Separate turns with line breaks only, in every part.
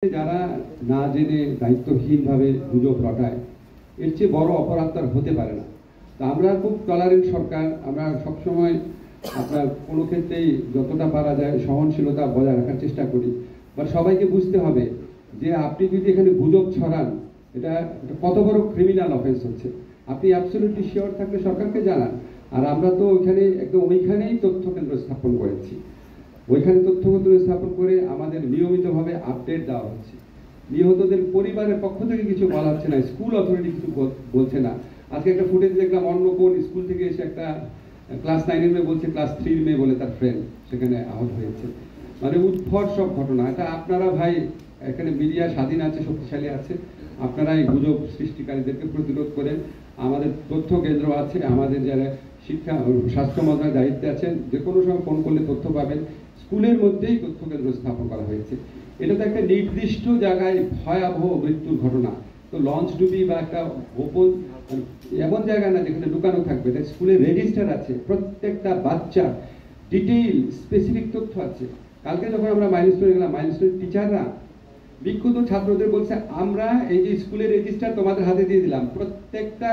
যারা না জেনে দায়িত্বহীনভাবে গুজব রটায় এর চেয়ে বড় অপরাধ তার হতে পারে না। তা আমরা খুব টলারেন্ট সরকার, আমরা সবসময় আপনার কোনো ক্ষেত্রেই যতটা পারা যায় সহনশীলতা বজায় রাখার চেষ্টা করি। বা সবাইকে বুঝতে হবে যে আপনি যদি এখানে গুজব ছড়ান এটা কত বড় ক্রিমিনাল অফেন্স হচ্ছে। আপনি অ্যাবসলিউটলি শিওর থাকলে সরকারকে জানান। আর আমরা তো ওইখানে একদম ওইখানেই তথ্য কেন্দ্র স্থাপন করেছি, ওইখানে তথ্য কেন্দ্র স্থাপন করে আমাদের নিয়মিতভাবে আপডেট দেওয়া হচ্ছে। নিহতদের পরিবারের পক্ষ থেকে কিছু বলা হচ্ছে না, স্কুল অথরিটি কিছু বলছে না। আজকে একটা ফুটেজ দেখলাম অন্য কোন স্কুল থেকে এসে একটা ক্লাস 9-এর মেয়ে বলছে ক্লাস 3-র মেয়ে বলে তার ফ্রেন্ড সেখানে আহত হয়েছে। মানে উদ্ভট সব ঘটনা। এটা আপনারা ভাই এখানে মিডিয়া স্বাধীন আছে, শক্তিশালী আছে, আপনারা এই গুজব সৃষ্টিকারীদেরকে প্রতিরোধ করেন। আমাদের তথ্য কেন্দ্র আছে, আমাদের যারা শিক্ষা স্বাস্থ্য মন্ত্রণালয়ের দায়িত্বে আছেন, যে কোনো সময় ফোন করলে তথ্য পাবেন। স্কুলের মধ্যেই তথ্য কেন্দ্র স্থাপন করা হয়েছে। এটা তো একটা নির্দিষ্ট জায়গায় ভয়াবহ মৃত্যুর ঘটনা। তো লঞ্চ ডুবি বা একটা গোপন এমন জায়গা না যেখানে লুকানো থাকবে। স্কুলে রেজিস্টার আছে, প্রত্যেকটা বাচ্চার ডিটেইল স্পেসিফিক তথ্য আছে। কালকে যখন আমরা মাইলস্টোনে গেলাম, মাইলস্টোনের টিচাররা বিক্ষুব্ধ ছাত্রদের বলছে আমরা এই যে স্কুলের রেজিস্টার তোমাদের হাতে দিয়ে দিলাম, প্রত্যেকটা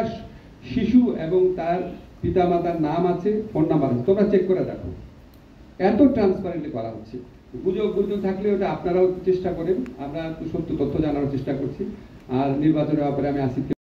শিশু এবং তার পিতামাতার নাম আছে, ফোন নাম্বার আছে, তোমরা চেক করে দেখো। এত ট্রান্সপারেন্টলি করা হচ্ছে। গুজব থাকলে ওটা আপনারাও চেষ্টা করেন, আমরা সত্য তথ্য জানার চেষ্টা করছি। আর নির্বাচনের ব্যাপারে আমি আসিফকে